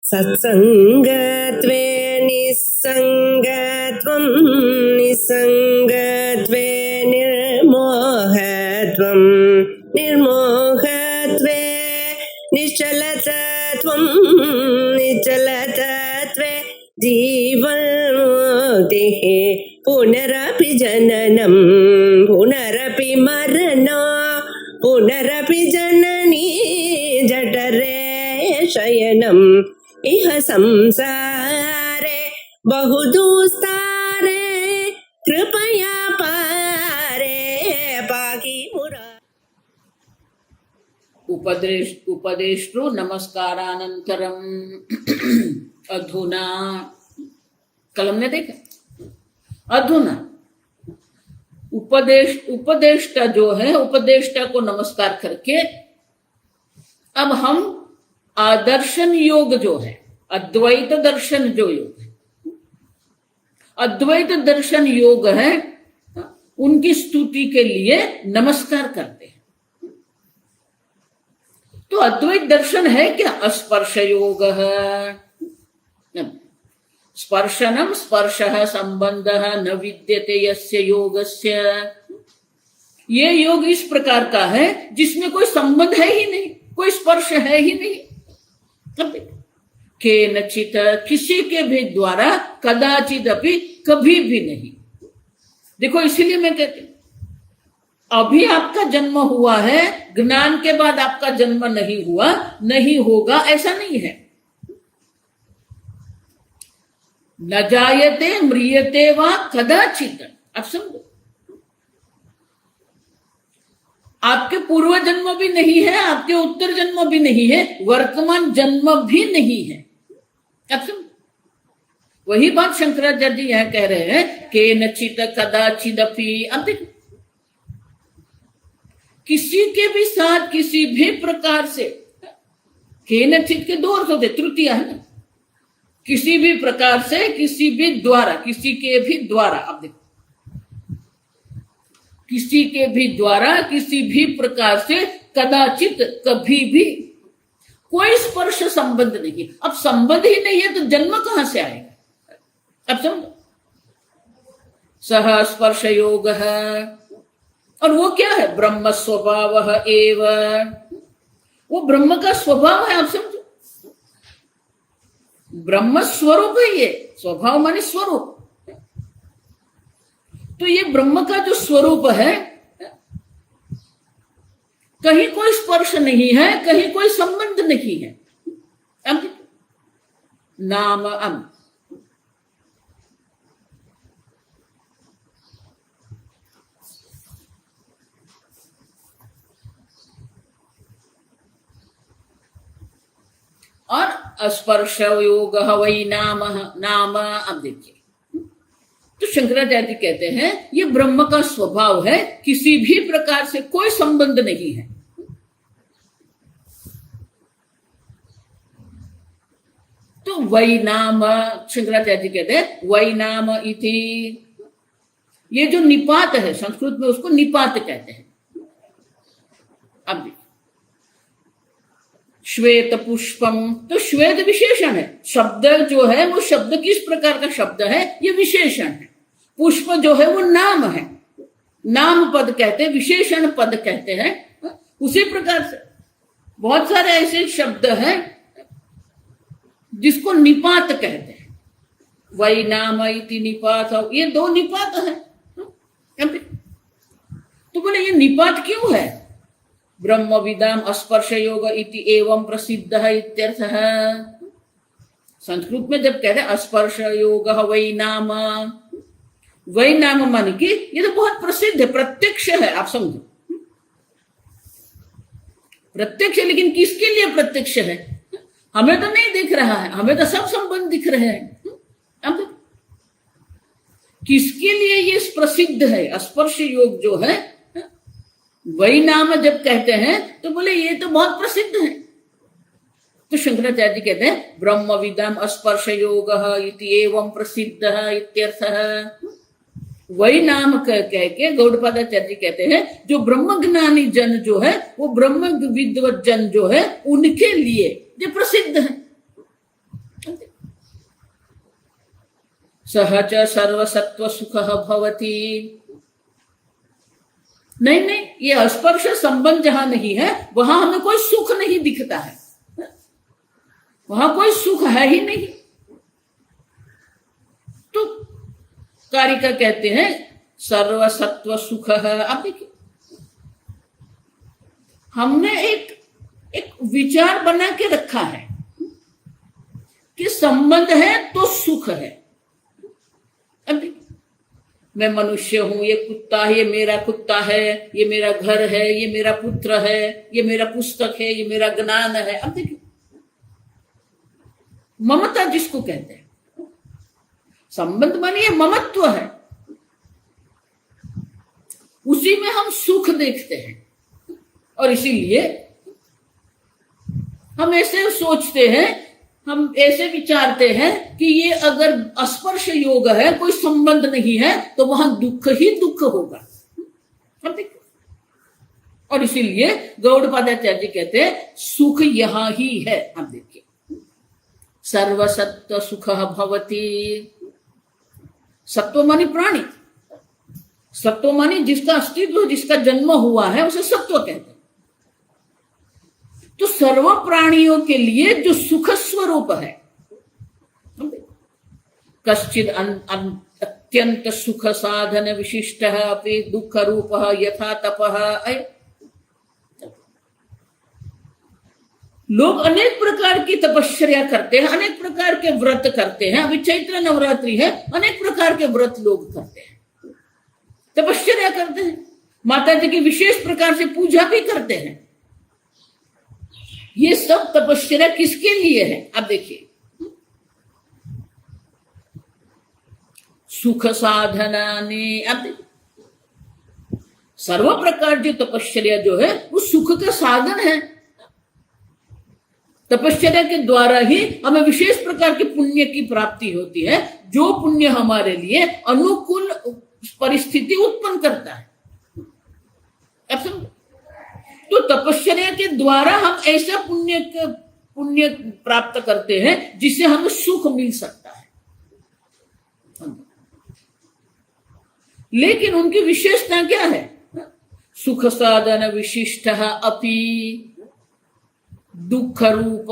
सत्संगत्वे निस्संगत्वं निस्संगत्वे निर्मोहत्वं निर्मोहत्वे निश्चलतत्वं निश्चलतत्वे जीवन्मुक्तिः पुनरपि जननं पुनरपि मरणं पुनरपि जननी जठरे शयनम् इह संसारे बहुदुस्तारे कृपया पारे पाहि मुरा। उपदेष्टु नमस्कारानंतरम अधुना, कल हमने देखा अधुना उपदेष्टा जो है, उपदेष्टा को नमस्कार करके अब हम आदर्शन योग जो है, अद्वैत दर्शन जो योग है, अद्वैत दर्शन योग है, उनकी स्तुति के लिए नमस्कार करते हैं। तो अद्वैत दर्शन है क्या? स्पर्श योग है। स्पर्शनम स्पर्शः संबंधः न विद्यते यस्य योगस्य। ये योग इस प्रकार का है जिसमें कोई संबंध है ही नहीं, कोई स्पर्श है ही नहीं। केनचित, किसी के भी द्वारा, कदाचित अपि, कभी भी नहीं। देखो इसीलिए मैं कहती हूं, अभी आपका जन्म हुआ है, ज्ञान के बाद आपका जन्म नहीं हुआ, नहीं होगा, ऐसा नहीं है। न जायते म्रियते वा कदाचित। आप समझो, आपके पूर्व जन्म भी नहीं है, आपके उत्तर जन्म भी नहीं है, वर्तमान जन्म भी नहीं है। आप समझो, वही बात शंकराचार्य जी यहां कह रहे हैं, केनचित कदाचिदपि। अब देखो, किसी के भी साथ किसी भी प्रकार से, केनचित के दो अर्थ होते, तृतीय है ना, किसी भी प्रकार से, किसी भी द्वारा, किसी के भी द्वारा। अब देखो, किसी के भी द्वारा, किसी भी प्रकार से, कदाचित, कभी भी, कोई स्पर्श संबंध नहीं। अब संबंध ही नहीं है तो जन्म कहां से आएगा? अब समझो, सह स्पर्श योग है, और वो क्या है? ब्रह्म स्वभाव एव, वो ब्रह्म का स्वभाव है। आप समझो, ब्रह्म स्वरूप है ये, स्वभाव माने स्वरूप। तो ये ब्रह्म का जो स्वरूप है, कहीं कोई स्पर्श नहीं है, कहीं कोई संबंध नहीं है। अब नाम और स्पर्श योग वही नाम, नाम। अब देखिए, तो शंकराचार्य जी कहते हैं ये ब्रह्म का स्वभाव है, किसी भी प्रकार से कोई संबंध नहीं है। तो वही नाम, शंकराचार्य जी कहते हैं वही नाम इति। ये जो निपात है, संस्कृत में उसको निपात कहते हैं। अब देखिए, श्वेत पुष्पम, तो श्वेत विशेषण है, शब्द जो है वो शब्द किस प्रकार का शब्द है, ये विशेषण है। पुष्प जो है वो नाम है, नाम पद कहते हैं, विशेषण पद कहते हैं। उसी प्रकार से बहुत सारे ऐसे शब्द हैं जिसको निपात कहते हैं। वही नाम इति निपात, ये दो निपात है। तो बोले ये निपात क्यों है? ब्रह्म विदाम स्पर्श योग इति एवं प्रसिद्ध है इत्यर्थ है। संस्कृत में जब कहते हैं स्पर्श योग वही नाम, वही नाम मान की ये तो बहुत प्रसिद्ध है, प्रत्यक्ष है। आप समझो, प्रत्यक्ष है, लेकिन किसके लिए प्रत्यक्ष है? हमें तो नहीं दिख रहा है, हमें तो सब संबंध दिख रहे हैं। अब किसके लिए ये प्रसिद्ध है? स्पर्श योग जो है, वही नाम जब कहते हैं तो बोले ये तो बहुत प्रसिद्ध है। तो शंकराचार्य जी कहते हैं ब्रह्म विदाम स्पर्श योग इति एवं प्रसिद्ध इत्यर्थ है। वही नाम कह के गौड़पादाचार्य जी कहते हैं जो ब्रह्म ज्ञानी जन जो है, वो ब्रह्म विद्वत जन जो है, उनके लिए जो प्रसिद्ध है। सह च सर्वसत्व सुखः भवति। नहीं नहीं, ये स्पर्श संबंध जहां नहीं है वहां हमें कोई सुख नहीं दिखता है, वहां कोई सुख है ही नहीं। तो कारिका कहते हैं सर्वसत्व सुख है। आप देखिए, हमने एक विचार बना के रखा है कि संबंध है तो सुख है। अब देखिए, मैं मनुष्य हूं, ये कुत्ता है, ये मेरा कुत्ता है, ये मेरा घर है, ये मेरा पुत्र है, ये मेरा पुस्तक है, ये मेरा ज्ञान है। अब देखिए, ममता जिसको कहते हैं, संबंध मानिए ममत्व है, उसी में हम सुख देखते हैं। और इसीलिए हम ऐसे सोचते हैं, हम ऐसे विचारते हैं कि ये अगर स्पर्श योग है, कोई संबंध नहीं है, तो वहां दुख ही दुख होगा। और इसीलिए गौड़पादाचार्य जी कहते हैं सुख यहां ही है। आप देखिए, सर्वसत्व सुख भवति। सत्व मानी प्राणी, सत्व मानी जिसका अस्तित्व, जिसका जन्म हुआ है, उसे सत्व कहते हैं। तो सर्व प्राणियों के लिए जो सुख स्वरूप है, कश्चिद अत्यंत सुख साधन विशिष्ट अपि दुख रूप यथा तपः। लोग अनेक प्रकार की तपस्या करते हैं, अनेक प्रकार के व्रत करते हैं। अभी चैत्र नवरात्रि है, अनेक प्रकार के व्रत लोग करते हैं, तपस्या करते हैं, माता जी की विशेष प्रकार से पूजा भी करते हैं। ये सब तपस्या किसके लिए है? आप देखिए, सुख साधनानि। आप देखिए, सर्व प्रकार की तपस्या जो है वो सुख का साधन है। तपस्या के द्वारा ही हमें विशेष प्रकार के पुण्य की प्राप्ति होती है, जो पुण्य हमारे लिए अनुकूल परिस्थिति उत्पन्न करता है। तो तपस्या के द्वारा हम ऐसा पुण्य प्राप्त करते हैं जिससे हमें सुख मिल सकता है। लेकिन उनकी विशेषता क्या है? सुख साधन विशिष्ट अपि दुख रूप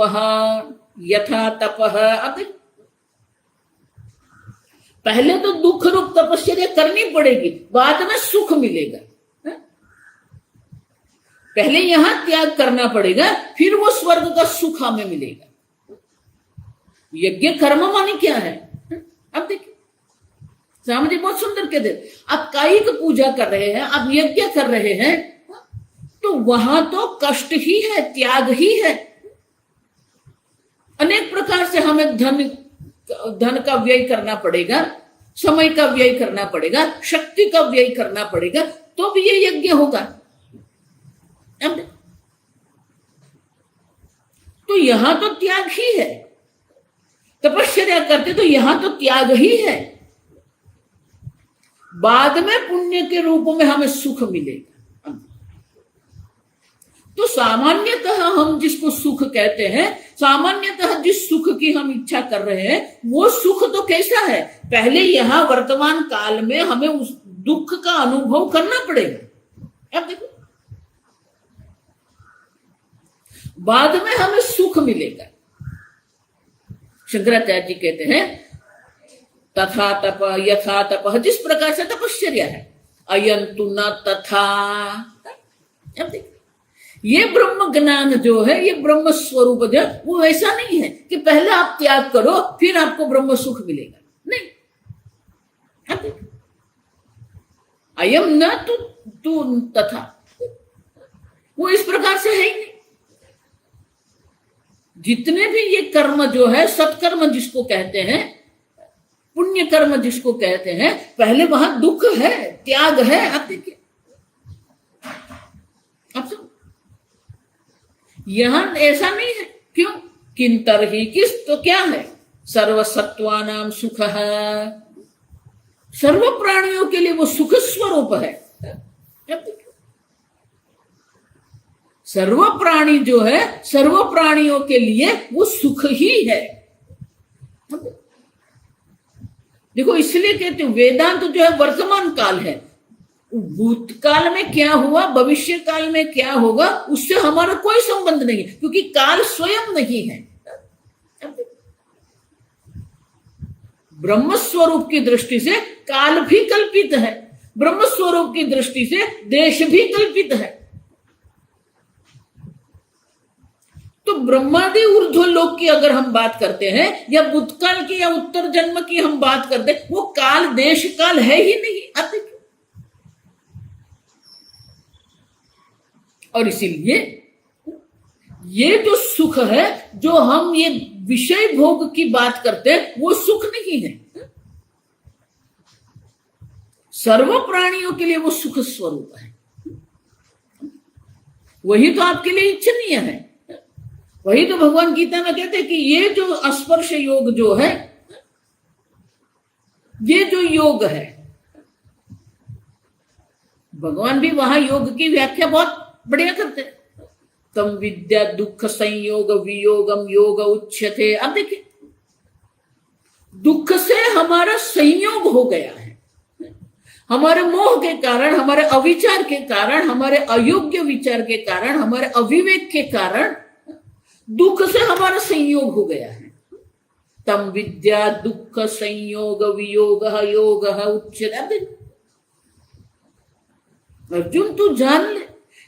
यथा तपः। अब पहले तो दुख रूप तपस्या करनी पड़ेगी, बाद में सुख मिलेगा। पहले यहां त्याग करना पड़ेगा, फिर वो स्वर्ग का सुख हमें मिलेगा। यज्ञ कर्म माने क्या है? अब देखिए, स्वामी जी बहुत सुंदर कहते हैं, आप कायिक पूजा कर रहे हैं, आप यज्ञ कर रहे हैं, तो वहां तो कष्ट ही है, त्याग ही है। अनेक प्रकार से हमें धन का व्यय करना पड़ेगा, समय का व्यय करना पड़ेगा, शक्ति का व्यय करना पड़ेगा, तो भी ये यज्ञ होगा। तो यहां तो त्याग ही है, तपस्या करते तो यहां तो त्याग ही है, बाद में पुण्य के रूप में हमें सुख मिलेगा। तो सामान्यतः हम जिसको सुख कहते हैं, सामान्यतः जिस सुख की हम इच्छा कर रहे हैं, वो सुख तो कैसा है? पहले यहां वर्तमान काल में हमें उस दुख का अनुभव करना पड़ेगा। अब देखो, बाद में हमें सुख मिलेगा। शंकराचार्य जी कहते हैं तथा तप यथा तप, जिस प्रकार से तपस्या है, अयंतु न तथा। अब देखिए, ये ब्रह्म ज्ञान जो है, ये ब्रह्म स्वरूप जो है, वो ऐसा नहीं है कि पहले आप त्याग करो फिर आपको ब्रह्म सुख मिलेगा। नहीं, अब देखिए, अयम न तु तथा, वो इस प्रकार से है ही नहीं। जितने भी ये कर्म जो है, सत्कर्म जिसको कहते हैं, पुण्य कर्म जिसको कहते हैं, पहले वहां दुख है, त्याग है। आप देखिए, अब यहां ऐसा नहीं है। क्यों? किंतर ही, किस तो क्या है? सर्वसत्वानाम सुख है, सर्व प्राणियों के लिए वो सुख स्वरूप है। सर्व प्राणी जो है, सर्व प्राणियों के लिए वो सुख ही है। देखो इसलिए कहते हैं वेदांत जो है वर्तमान काल है, भूतकाल में क्या हुआ भविष्य काल में क्या होगा उससे हमारा कोई संबंध नहीं है, क्योंकि काल स्वयं नहीं है। ब्रह्म स्वरूप की दृष्टि से काल भी कल्पित है, ब्रह्म स्वरूप की दृष्टि से देश भी कल्पित है। तो ब्रह्मादि ऊर्ध्व लोक की अगर हम बात करते हैं या भूतकाल की या उत्तर जन्म की हम बात करते हैं, वो काल देश काल है ही नहीं। अब देखिए, और इसीलिए ये जो सुख है जो हम ये विषय भोग की बात करते हैं वो सुख नहीं है। सर्व प्राणियों के लिए वो सुख स्वरूप है, वही तो आपके लिए इच्छनीय है। वही तो भगवान गीता में कहते हैं कि ये जो स्पर्श योग जो है, ये जो योग है, भगवान भी वहां योग की व्याख्या बहुत बढ़िया करते हैं। तम विद्या दुख संयोग वियोगम योग उच्यते। अब देखिए, दुख से हमारा संयोग हो गया है, हमारे मोह के कारण, हमारे अविचार के कारण, हमारे अयोग्य विचार के कारण, हमारे अविवेक के कारण दुख से हमारा संयोग हो गया है। तम विद्या दुख संयोग वियोग योग उच्यते। अर्जुन तू जान ले,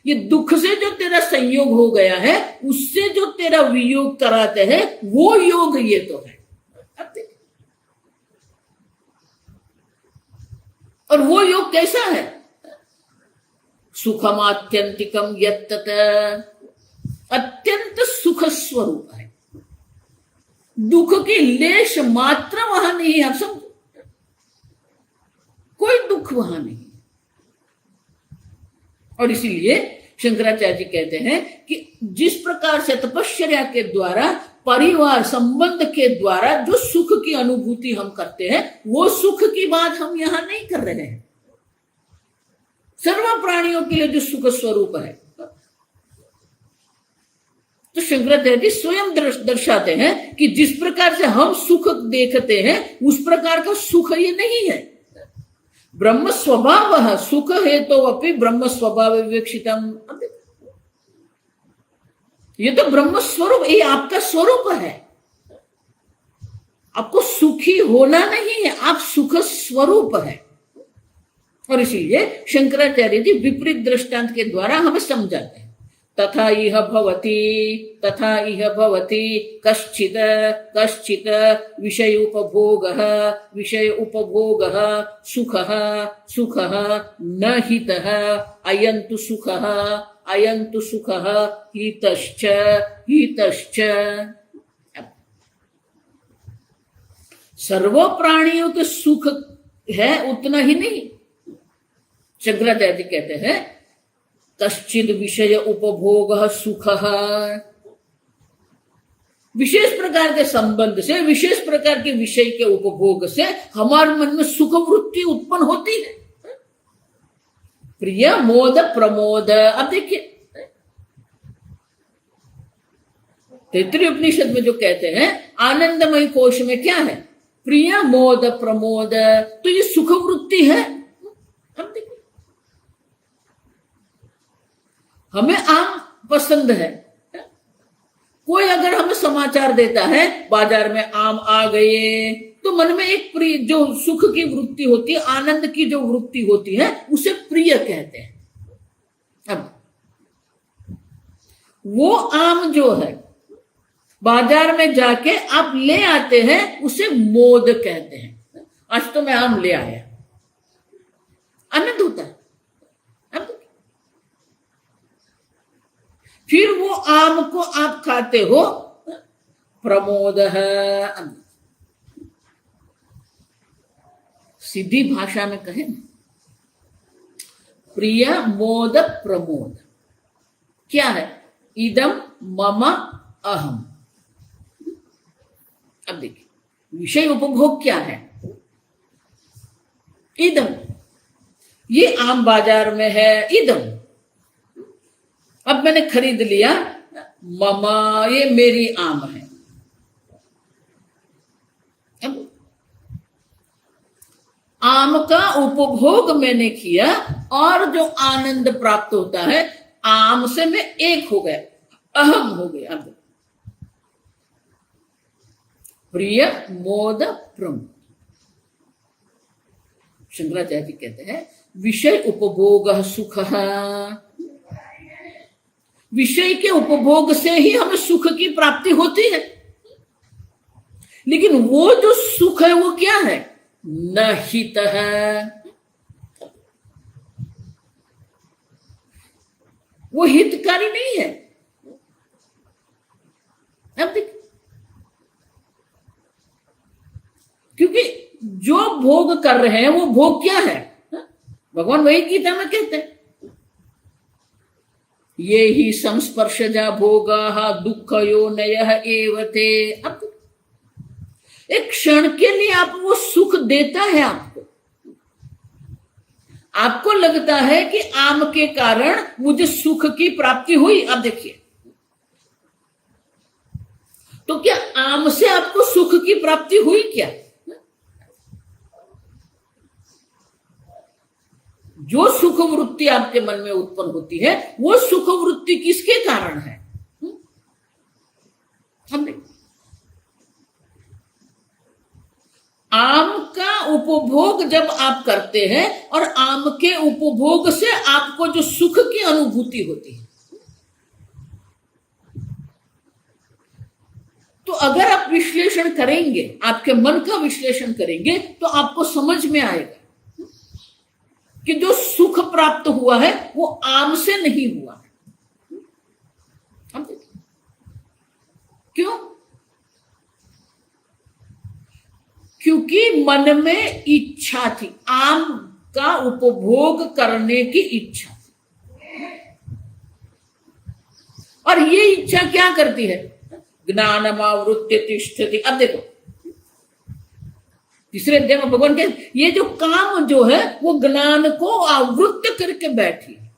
ये दुख से जो तेरा संयोग हो गया है उससे जो तेरा वियोग कराते हैं वो योग ये तो है। अब देख, और वो योग कैसा है? सुखमात्यंतिकम यत्तत, अत्यंत सुख स्वरूप है, दुख की लेश मात्र वहां नहीं है। आप समझो, कोई दुख वहां नहीं। और इसीलिए शंकराचार्य जी कहते हैं कि जिस प्रकार से तपश्चर्या के द्वारा, परिवार संबंध के द्वारा जो सुख की अनुभूति हम करते हैं वो सुख की बात हम यहां नहीं कर रहे हैं। सर्व प्राणियों के लिए जो सुख स्वरूप है, तो शंकराचार्य जी स्वयं दर्शाते हैं कि जिस प्रकार से हम सुख देखते हैं उस प्रकार का सुख ये नहीं है। ब्रह्म स्वभाव सुख हेतु अपि ब्रह्म स्वभाव विवेक्षितम। ये तो ब्रह्म स्वरूप, ये आपका स्वरूप है। आपको सुखी होना नहीं है, आप सुख स्वरूप है। और इसीलिए शंकराचार्य जी विपरीत दृष्टांत के द्वारा हमें समझाते हैं। तथा इह भवति कश्चित् कश्चित् विषय उपभोगः सुखः न हितः अयन्तु सुखः हितश्च। सर्व प्राणियों के सुख है उतना ही नहीं। शंकराचार्य जी कहते हैं कश्चिद विषय उपभोग सुखः, विशेष प्रकार के संबंध से, विशेष प्रकार के विषय के उपभोग से हमारे मन में सुख वृत्ति उत्पन्न होती है। प्रिय मोद प्रमोद। अब देखिए, तैत्तिरीय उपनिषद में जो कहते हैं आनंदमय कोश में क्या है? प्रिय मोद प्रमोद। तो ये सुख वृत्ति है। अब देखिए, हमें आम पसंद है। कोई अगर हमें समाचार देता है बाजार में आम आ गए, तो मन में एक प्रिय जो सुख की वृत्ति होती है, आनंद की जो वृत्ति होती है, उसे प्रिय कहते हैं। अब वो आम जो है बाजार में जाके आप ले आते हैं, उसे मोद कहते हैं। आज तो मैं आम ले आया, आनंद होता है। फिर वो आम को आप खाते हो, प्रमोद है। सीधी भाषा में कहें, प्रिय मोद प्रमोद क्या है? इदम मम अहम। अब देखिए, विषय उपभोग क्या है? इदम, ये आम बाजार में है, इदम। अब मैंने खरीद लिया, ममा, ये मेरी आम है। अब आम का उपभोग मैंने किया और जो आनंद प्राप्त होता है, आम से मैं एक हो गया, अहम हो गया। अब प्रिय मोद प्रमुख। शंकराचार्य जी कहते हैं विषय उपभोग सुख। विषय के उपभोग से ही हमें सुख की प्राप्ति होती है, लेकिन वो जो सुख है वो क्या है? न हित है, वो हितकारी नहीं है। अब देख, क्योंकि जो भोग कर रहे हैं वो भोग क्या है? भगवान वही गीता में कहते हैं, ये ही संस्पर्शजा भोगा दुःखयो नयः एवते। अब एक क्षण के लिए आप वो सुख देता है आपको लगता है कि आम के कारण मुझे सुख की प्राप्ति हुई। अब देखिए, तो क्या आम से आपको सुख की प्राप्ति हुई क्या? जो सुख वृत्ति आपके मन में उत्पन्न होती है वो सुख वृत्ति किसके कारण है? हमने आम का उपभोग जब आप करते हैं और आम के उपभोग से आपको जो सुख की अनुभूति होती है, तो अगर आप विश्लेषण करेंगे, आपके मन का विश्लेषण करेंगे, तो आपको समझ में आएगा कि जो सुख प्राप्त हुआ है वो आम से नहीं हुआ है। क्यों? क्योंकि मन में इच्छा थी, आम का उपभोग करने की इच्छा थी, और ये इच्छा क्या करती है? ज्ञानमावृत्य तिष्ठति। अब देखो तीसरे अध्याय में भगवान कहते ये जो काम जो है वो ज्ञान को आवृत्त करके बैठी है।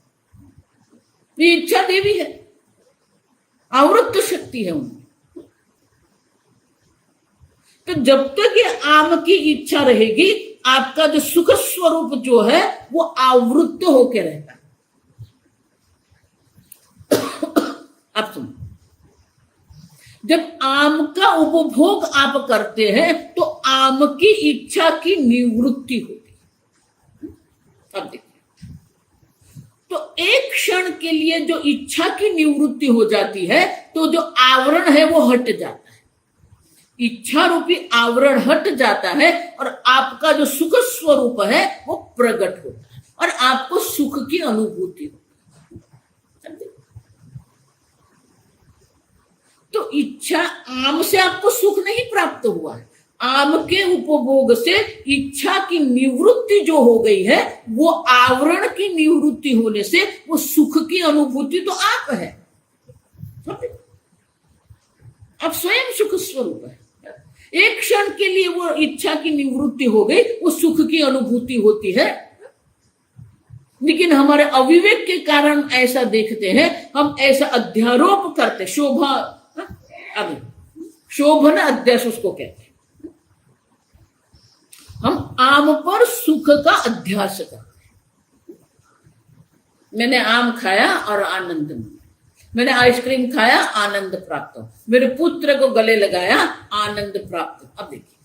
ये इच्छा देवी है, आवृत्त शक्ति है उनमें। तो जब तक ये आम की इच्छा रहेगी, आपका जो सुख स्वरूप जो है वो आवृत्त होकर रहता है। अब सुनो, जब आम का उपभोग आप करते हैं तो आम की इच्छा की निवृत्ति होती है। अब देखिए, तो एक क्षण के लिए जो इच्छा की निवृत्ति हो जाती है तो जो आवरण है वो हट जाता है, इच्छा रूपी आवरण हट जाता है और आपका जो सुख स्वरूप है वो प्रकट होता है और आपको सुख की अनुभूति होती है। तो इच्छा, आम से आपको सुख नहीं प्राप्त हुआ है, आम के उपभोग से इच्छा की निवृत्ति जो हो गई है वो आवरण की निवृत्ति होने से वो सुख की अनुभूति तो आप है, आप स्वयं सुख स्वरूप है। एक क्षण के लिए वो इच्छा की निवृत्ति हो गई, वो सुख की अनुभूति होती है, लेकिन हमारे अविवेक के कारण ऐसा देखते हैं, हम ऐसा अध्यारोप करते, शोभन अध्यास उसको कहते हैं। हम आम पर सुख का अध्यास करते हैं। मैंने आम खाया और आनंद मिला, मैंने आइसक्रीम खाया, आनंद प्राप्त हो, मेरे पुत्र को गले लगाया, आनंद प्राप्त हो। अब देखिए,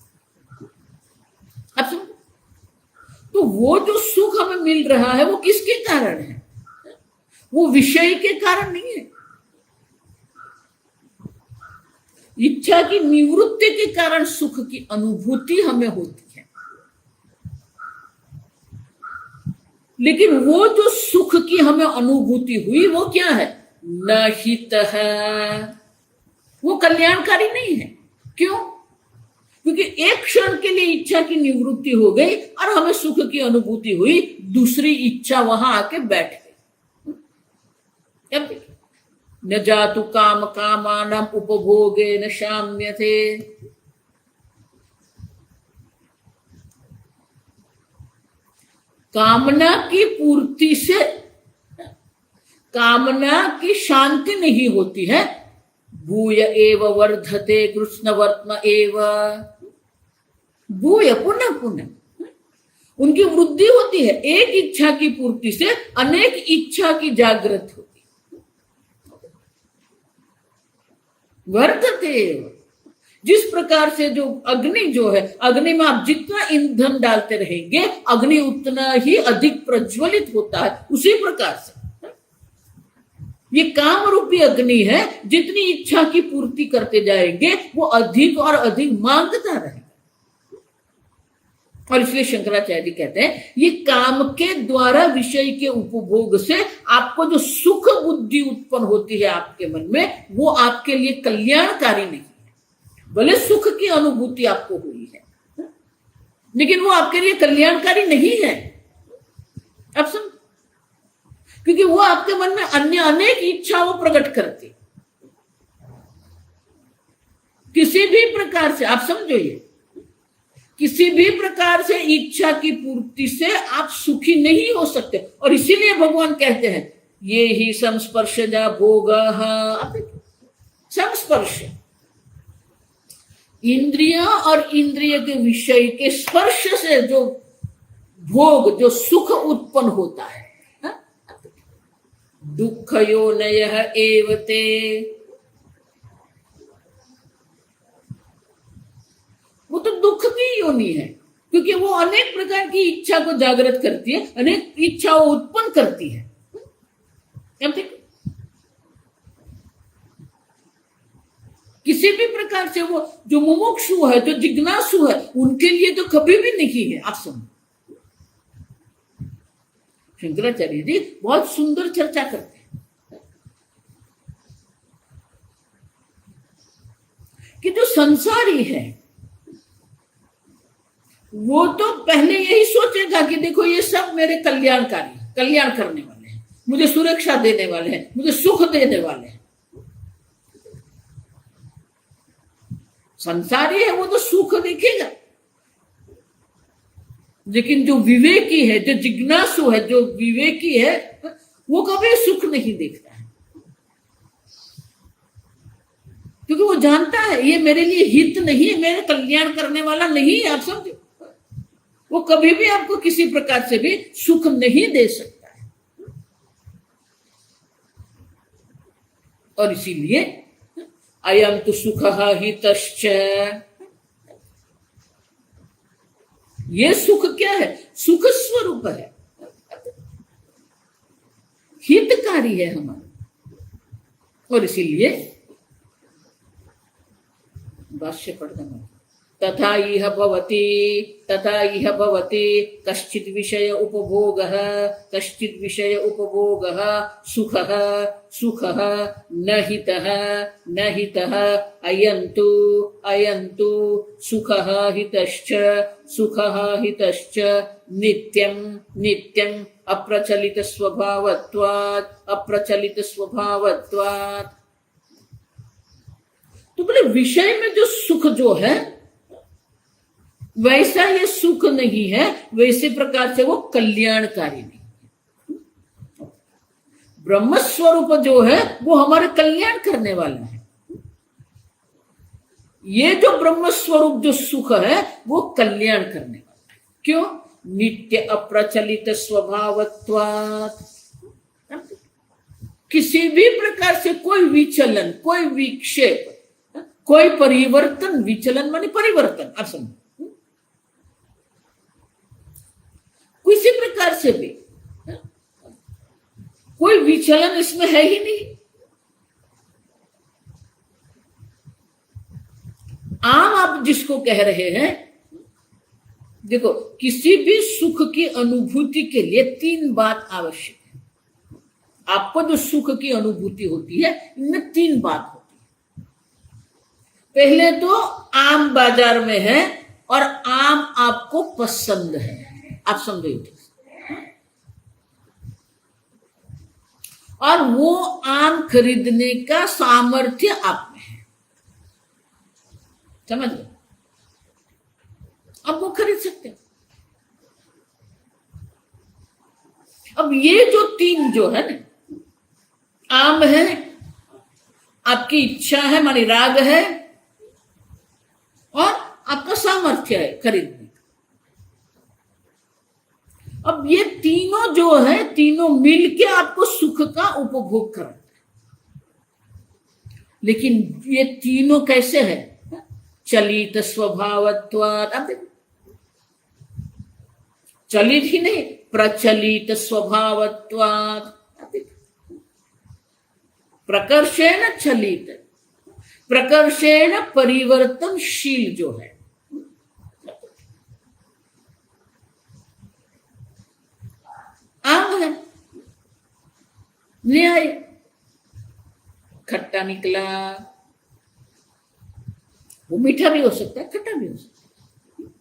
अब सुन, तो वो जो सुख हमें मिल रहा है वो किसके कारण है? वो विषय के कारण नहीं है, इच्छा की निवृत्ति के कारण सुख की अनुभूति हमें होती है। लेकिन वो जो सुख की हमें अनुभूति हुई वो क्या है? न हित है, वो कल्याणकारी नहीं है। क्यों? क्योंकि एक क्षण के लिए इच्छा की निवृत्ति हो गई और हमें सुख की अनुभूति हुई, दूसरी इच्छा वहां आके बैठ गई। अब देखिए, न जातु काम कामानाम उपभोगे न शाम्यते। कामना की पूर्ति से कामना की शांति नहीं होती है। भूय एव वर्धते कृष्ण वर्त्म एव, भूय पुनः पुनः, उनकी वृद्धि होती है। एक इच्छा की पूर्ति से अनेक इच्छा की जागृत होती है। वर्तते, जिस प्रकार से जो अग्नि जो है, अग्नि में आप जितना ईंधन डालते रहेंगे अग्नि उतना ही अधिक प्रज्वलित होता है। उसी प्रकार से ये काम रूपी अग्नि है, जितनी इच्छा की पूर्ति करते जाएंगे वो अधिक और अधिक मांगता रहेगा। और इसलिए शंकराचार्य जी कहते हैं ये काम के द्वारा विषय के उपभोग से आपको जो सुख बुद्धि उत्पन्न होती है आपके मन में, वो आपके लिए कल्याणकारी नहीं है। भले सुख की अनुभूति आपको हुई है लेकिन वो आपके लिए कल्याणकारी नहीं है। अब समझ, क्योंकि वो आपके मन में अन्य अनेक इच्छाओं प्रकट करती। किसी भी प्रकार से आप समझो, ये किसी भी प्रकार से इच्छा की पूर्ति से आप सुखी नहीं हो सकते। और इसीलिए भगवान कहते हैं ये ही संस्पर्शजा भोग। संस्पर्श इंद्रिय और इंद्रिय के विषय के स्पर्श से जो भोग, जो सुख उत्पन्न होता है, दुःखयोनयः एव ते, वो तो दुख की योनि है, क्योंकि वो अनेक प्रकार की इच्छा को जागृत करती है, अनेक इच्छाओं उत्पन्न करती है। किसी भी प्रकार से वो जो मुमुक्षु है, जो जिज्ञासु है, उनके लिए तो कभी भी नहीं है। आप समझो, शंकराचार्य जी बहुत सुंदर चर्चा करते हैं कि जो संसारी है वो तो पहले यही सोचेगा कि देखो ये सब मेरे कल्याणकारी, कल्याण करने वाले हैं, मुझे सुरक्षा देने वाले हैं, मुझे सुख देने वाले हैं। संसारी है वो तो सुख देखेगा, लेकिन जो विवेकी है, जो जिज्ञासु है, जो विवेकी है, वो कभी सुख नहीं देखता है, क्योंकि वो जानता है ये मेरे लिए हित नहीं है, मेरे कल्याण करने वाला नहीं है। आप समझो, वो कभी भी आपको किसी प्रकार से भी सुख नहीं दे सकता है। और इसीलिए अयम तो सुखः हितश्च, ये सुख क्या है? सुख स्वरूप है, हितकारी है हमारा। और इसीलिए भाष्य पढ़ना, तथा इह भवति कश्चित् विषय उपभोगः, कश्चित् विषय उपभोगः सुखः, सुखः न हितः अयन्तु सुखः हितश्च, सुखः हितश्च नित्यं अप्रचलित स्वभावत्वात्। तो बोले विषय में जो सुख जो है वैसा ये सुख नहीं है, वैसे प्रकार से वो कल्याणकारी नहीं है। ब्रह्म स्वरूप जो है वो हमारे कल्याण करने वाला है। ये जो ब्रह्म स्वरूप जो सुख है वो कल्याण करने वाला है। क्यों? नित्य अप्रचलित स्वभावत्वात्, किसी भी प्रकार से कोई विचलन, कोई विक्षेप, कोई परिवर्तन, विचलन माने परिवर्तन, आप समझो, किसी प्रकार से भी कोई विचलन इसमें है ही नहीं। आम आप जिसको कह रहे हैं, देखो किसी भी सुख की अनुभूति के लिए तीन बात आवश्यक है। आपको जो सुख की अनुभूति होती है इनमें तीन बात होती है। पहले तो आम बाजार में है और आम आपको पसंद है, आप समझो, और वो आम खरीदने का सामर्थ्य आप में है, समझ लो, अब वो खरीद सकते हैं। अब ये जो तीन जो है ना, आम है, आपकी इच्छा है मानी राग है, और आपका सामर्थ्य है खरीदने। अब ये तीनों जो है, तीनों मिलके आपको सुख का उपभोग कराते हैं। लेकिन ये तीनों कैसे है? चलित स्वभावत्वात्। अब देखो, चलित ही नहीं, प्रचलित स्वभावत्वात्। प्रकर्षेण चलित, प्रकर्षेण परिवर्तनशील जो है। आम है, न्याय, खट्टा निकला, वो मीठा भी हो सकता है, खट्टा भी हो सकता है।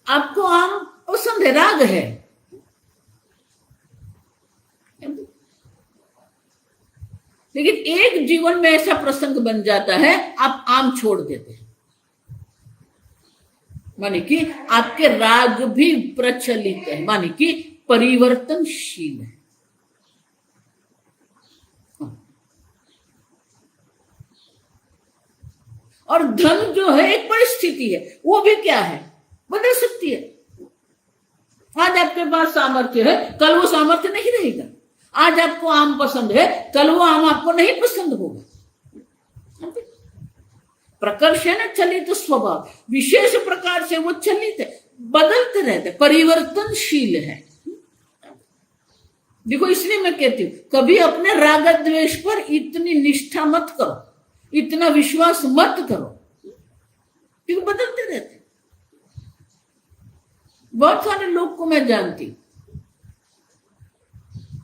आपको आम पसंद है, राग है, लेकिन एक जीवन में ऐसा प्रसंग बन जाता है, आप आम छोड़ देते हैं, माने कि आपके राग भी प्रचलित है, माने कि परिवर्तनशील है। और धन जो है एक परिस्थिति है, वो भी क्या है, बदल सकती है। आज आपके पास सामर्थ्य है, कल वो सामर्थ्य नहीं रहेगा। आज आपको आम पसंद है, कल वो आम आपको नहीं पसंद होगा। प्रकर्षण चलित स्वभाव, विशेष प्रकार से वो चलित है, बदलते रहते, परिवर्तनशील है। देखो, इसलिए मैं कहती हूं, कभी अपने राग द्वेष पर इतनी निष्ठा मत करो, इतना विश्वास मत करो, क्योंकि बदलते रहते। बहुत सारे लोग को मैं जानती हूं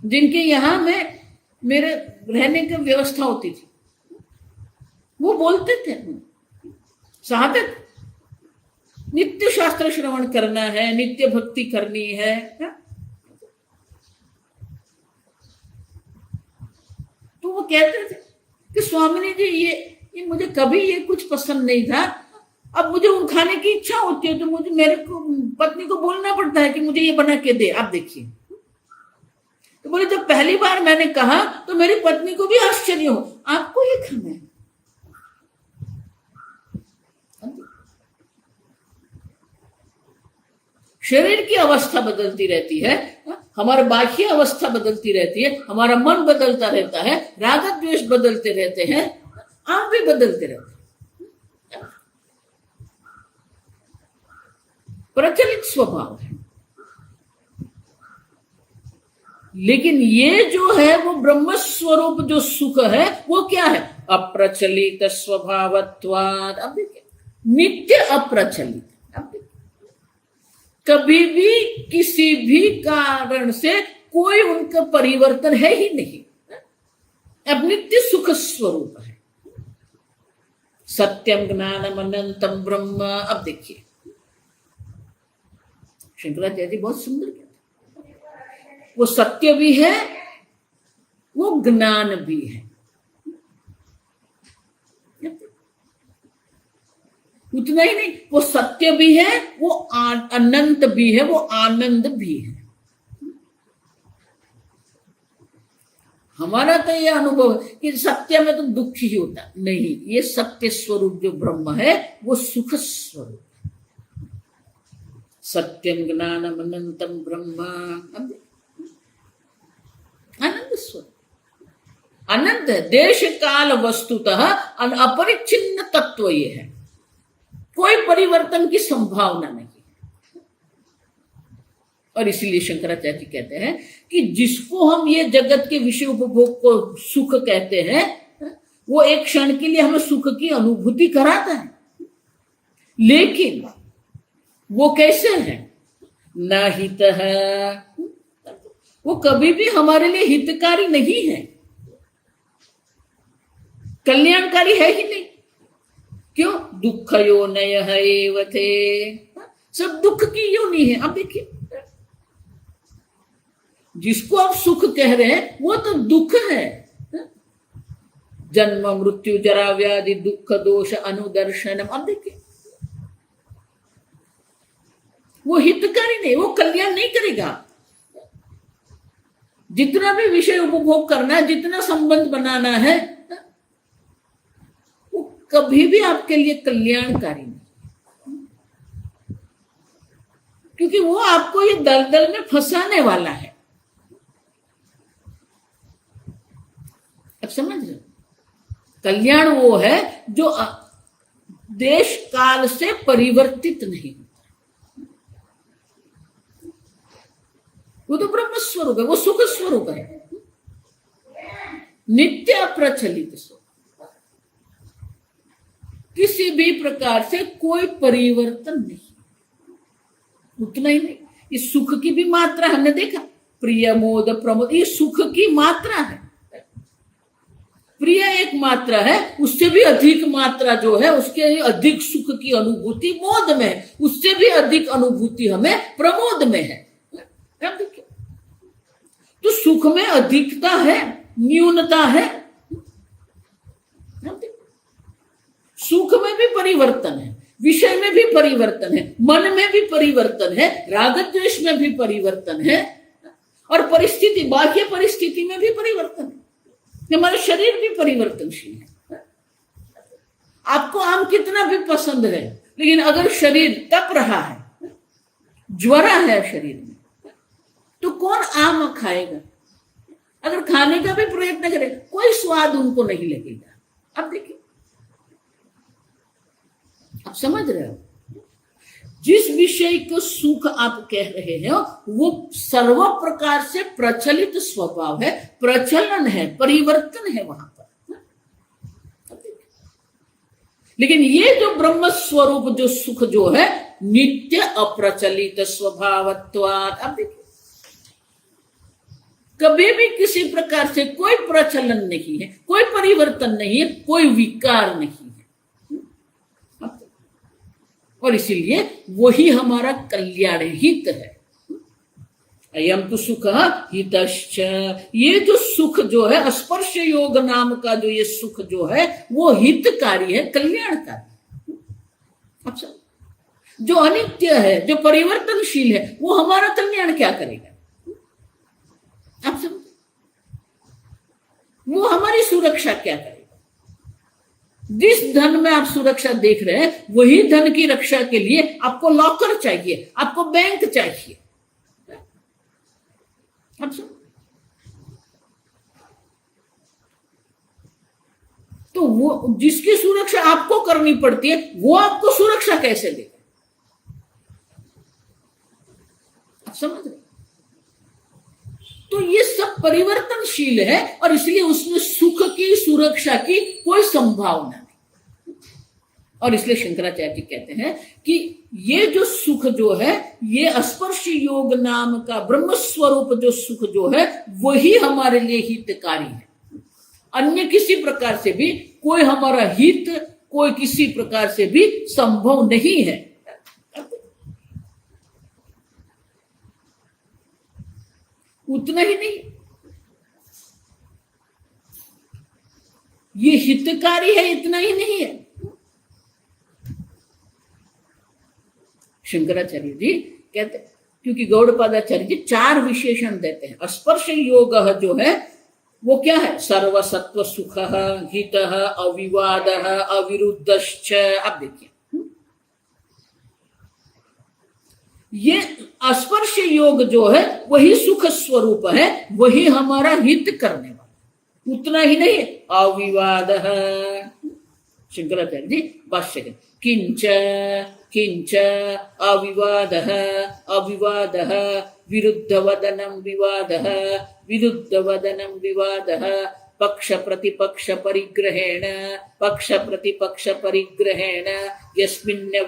जिनके यहां में मेरे रहने की व्यवस्था होती थी, वो बोलते थे, साहब नित्य शास्त्र श्रवण करना है, नित्य भक्ति करनी है। तो वो कहते थे कि स्वामी जी, ये मुझे कभी ये कुछ पसंद नहीं था, अब मुझे उन खाने की इच्छा होती है तो मुझे, मेरे को पत्नी को बोलना पड़ता है कि मुझे ये बना के दे। आप देखिए, तो बोले जब पहली बार मैंने कहा तो मेरी पत्नी को भी आश्चर्य हो, आपको ये खाना है। शरीर की अवस्था बदलती रहती है, हमारा बाह्य अवस्था बदलती रहती है, हमारा मन बदलता रहता है, राग द्वेष बदलते रहते हैं, आप भी बदलते रहते हैं। प्रचलित स्वभाव है। लेकिन ये जो है वो ब्रह्म स्वरूप जो सुख है, वो क्या है? अप्रचलित स्वभावत्वात्। अब देखिए, नित्य अप्रचलित। अब देखिए, कभी भी किसी भी कारण से कोई उनका परिवर्तन है ही नहीं, अब नित्य सुख स्वरूप है। सत्यम ज्ञानम अनंतम ब्रह्म। अब देखिए, शंकराचार्य जी बहुत सुंदर कहते हैं, वो सत्य भी है, वो ज्ञान भी है। उतना ही नहीं, वो सत्य भी है, वो अनंत भी है, वो आनंद भी है। हमारा तो ये अनुभव है कि सत्य में तो दुख ही होता नहीं, ये सत्य स्वरूप जो ब्रह्म है वो सुख स्वरूप। सत्यम ज्ञानम अनंतम ब्रह्म। आनंद स्वरूप, अनंत है, देश काल वस्तुतः अपरिच्छिन्न तत्व ये है, कोई परिवर्तन की संभावना नहीं। और इसीलिए शंकराचार्य जी कहते हैं कि जिसको हम ये जगत के विषय उपभोग को सुख कहते हैं, वो एक क्षण के लिए हमें सुख की अनुभूति कराता है, लेकिन वो कैसे है? न हित है, वो कभी भी हमारे लिए हितकारी नहीं है, कल्याणकारी है ही नहीं। क्यों? दुख योनय एव थे, सब दुख की योनि है। अब देखिए, जिसको आप सुख कह रहे हैं वो तो दुख है। जन्म मृत्यु जरा व्याधि दुख दोष अनुदर्शनम। अब देखिए, वो हितकारी नहीं, वो कल्याण नहीं करेगा। जितना भी विषय उपभोग करना है, जितना संबंध बनाना है, वो कभी भी आपके लिए कल्याणकारी नहीं। क्योंकि वो आपको ये दलदल में फंसाने वाला है। अब समझ रहे हो? कल्याण वो है जो देश काल से परिवर्तित नहीं होता। वो तो ब्रह्म स्वरूप है, वो सुख स्वरूप है, नित्य प्रचलित स्वरूप, किसी भी प्रकार से कोई परिवर्तन नहीं। उतना ही नहीं, इस सुख की भी मात्रा हमने देखा, प्रिय मोद प्रमोद, ये सुख की मात्रा है। प्रिय एक मात्रा है, उससे भी अधिक मात्रा जो है, उसके अधिक सुख की अनुभूति मोद में है, उससे भी अधिक अनुभूति हमें प्रमोद में है। तो सुख में अधिकता है, न्यूनता है, सुख में भी परिवर्तन है, विषय में भी परिवर्तन है, मन में भी परिवर्तन है, राग द्वेष में भी परिवर्तन है, और परिस्थिति, बाह्य परिस्थिति में भी परिवर्तन है। हमारा शरीर भी परिवर्तनशील है। आपको आम कितना भी पसंद है, लेकिन अगर शरीर तप रहा है, ज्वरा है शरीर में, तो कौन आम खाएगा? अगर खाने का भी प्रयत्न करे, कोई स्वाद उनको नहीं लगेगा। अब देखिए, आप समझ रहे हो? जिस विषय को सुख आप कह रहे हो, वो सर्व प्रकार से प्रचलित स्वभाव है, प्रचलन है, परिवर्तन है वहां पर। लेकिन ये जो ब्रह्म स्वरूप जो सुख जो है, नित्य अप्रचलित स्वभावत्वात्, अब देखिए, कभी भी किसी प्रकार से कोई प्रचलन नहीं है, कोई परिवर्तन नहीं है, कोई विकार नहीं है। और इसीलिए वही हमारा कल्याण हित है। अयम तो सुख हितश्च, ये जो सुख जो है, स्पर्श योग नाम का जो ये सुख जो है, वो हितकारी है, कल्याणकारी। अच्छा, जो अनित्य है, जो परिवर्तनशील है, वो हमारा कल्याण क्या करेगा? आप समझ, वो हमारी सुरक्षा क्या करेगा? जिस धन में आप सुरक्षा देख रहे हैं, वही धन की रक्षा के लिए आपको लॉकर चाहिए, आपको बैंक चाहिए। आप समझ, तो वो जिसकी सुरक्षा आपको करनी पड़ती है, वो आपको सुरक्षा कैसे देगा? आप समझ रहे? तो ये सब परिवर्तनशील है, और इसलिए उसमें सुख की, सुरक्षा की कोई संभावना नहीं। और इसलिए शंकराचार्य जी कहते हैं कि ये जो सुख जो है, ये स्पर्श योग नाम का ब्रह्म स्वरूप जो सुख जो है, वही हमारे लिए हितकारी है। अन्य किसी प्रकार से भी कोई हमारा हित, कोई किसी प्रकार से भी संभव नहीं है। उतना ही नहीं, ये हितकारी है, इतना ही नहीं है। शंकराचार्य जी कहते, क्योंकि गौड़पादाचार्य जी 4 विशेषण देते हैं। स्पर्श योग जो है वो क्या है? सर्वसत्व सुख, हित, अविवाद, अविरुद्धश्च। अब देखिए, ये स्पर्श योग जो है वही सुख स्वरूप है, वही हमारा हित करने वाला। उतना ही नहीं, अविवाद, शंकराचार्य जी भाष्य के, किंच किंच अविवादः अविवादः विरुद्धवदनं विवादः विरुद्धवदनं विवादः पक्ष प्रतिपक्ष परिग्रहेण पक्ष प्रतिपक्ष परिग्रहेण यस्मिन्न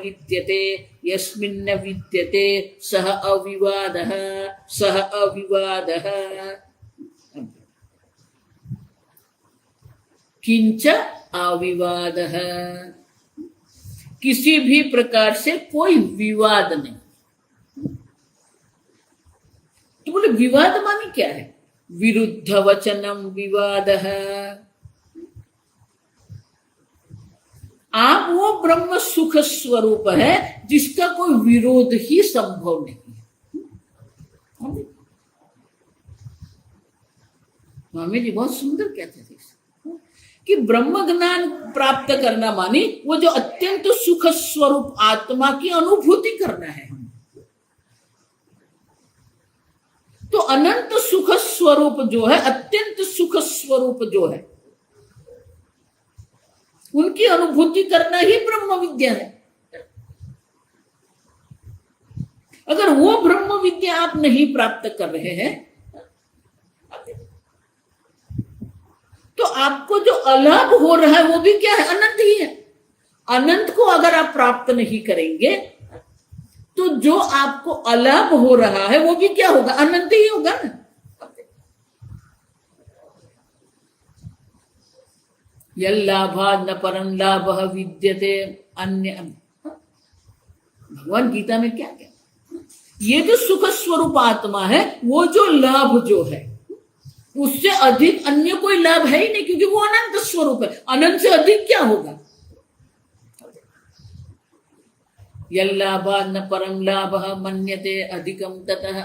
विद्यते सह अविवादः सह अविवादः। किंच अविवादः, किसी भी प्रकार से कोई विवाद नहीं। तो बोले विवाद मानी क्या है? विरुद्ध वचनम विवादः। आप वो ब्रह्म सुख स्वरूप है जिसका कोई विरोध ही संभव नहीं है। स्वामी जी बहुत सुंदर कहते थे कि ब्रह्म ज्ञान प्राप्त करना मानी वो जो अत्यंत सुख स्वरूप आत्मा की अनुभूति करना है। तो अनंत सुख स्वरूप जो है, अत्यंत सुख स्वरूप जो है, उनकी अनुभूति करना ही ब्रह्म विद्या है। अगर वो ब्रह्म विद्या आप नहीं प्राप्त कर रहे हैं तो आपको जो अलाभ हो रहा है वो भी क्या है, अनंत ही है। अनंत को अगर आप प्राप्त नहीं करेंगे तो जो आपको अलाभ हो रहा है वो भी क्या होगा, अनंत ही होगा ना। यल्लाभात् न परं लाभः विद्यते अन्य। भगवान गीता में क्या क्या, ये जो सुख स्वरूप आत्मा है वो जो लाभ जो है उससे अधिक अन्य कोई लाभ है ही नहीं, क्योंकि वो अनंत स्वरूप है। अनंत से अधिक क्या होगा। यल्लाभात् न परं लाभः मन्यते अधिकं ततः।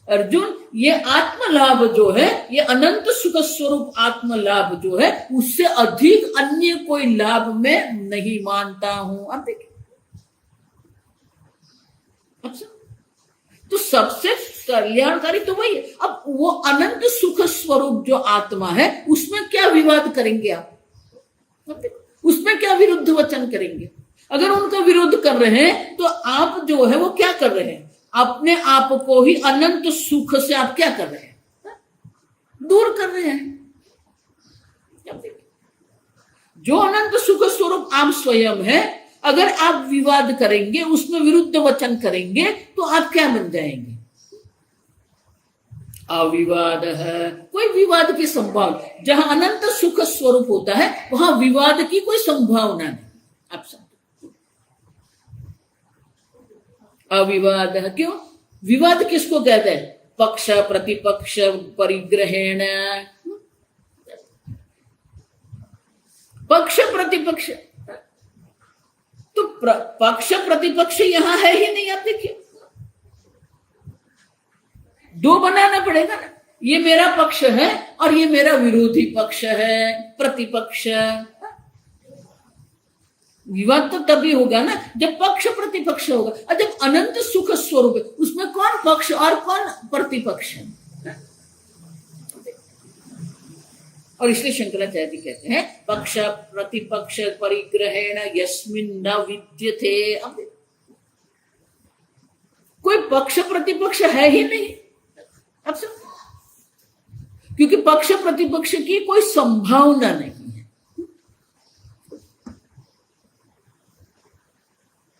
अर्जुन, ये आत्म लाभ जो है, ये अनंत सुख स्वरूप आत्म लाभ जो है, उससे अधिक अन्य कोई लाभ मैं नहीं मानता हूं। अब देखिए, तो सबसे कल्याणकारी तो वही है। अब वो अनंत सुख स्वरूप जो आत्मा है उसमें क्या विवाद करेंगे आप, उसमें क्या विरुद्ध वचन करेंगे। अगर उनका विरोध कर रहे हैं तो आप जो है वो क्या कर रहे हैं, अपने आप को ही अनंत सुख से आप क्या कर रहे हैं, दूर कर रहे हैं। जो अनंत सुख स्वरूप आप स्वयं है, अगर आप विवाद करेंगे, उसमें विरुद्ध वचन करेंगे तो आप क्या बन जाएंगे, अविवाद है। कोई विवाद की संभावना, जहां अनंत सुख स्वरूप होता है वहां विवाद की कोई संभावना नहीं। आप समझो, अविवाद है। क्यों विवाद किसको कहते हैं, पक्ष प्रतिपक्ष परिग्रहेण। पक्ष प्रतिपक्ष, तो पक्ष प्रतिपक्ष यहां है ही नहीं। आप देखिए, दो बनाना पड़ेगा ना, ये मेरा पक्ष है और ये मेरा विरोधी पक्ष है, प्रतिपक्ष। विवाद तो तभी होगा ना जब पक्ष प्रतिपक्ष होगा। और जब अनंत सुख स्वरूप है उसमें कौन पक्ष और कौन प्रतिपक्ष है। और इसलिए शंकराचार्य जी कहते हैं पक्ष प्रतिपक्ष परिग्रहेण यस्मिन् न विद्यते। अब कोई पक्ष प्रतिपक्ष है ही नहीं। अब सब, क्योंकि पक्ष प्रतिपक्ष की कोई संभावना नहीं है।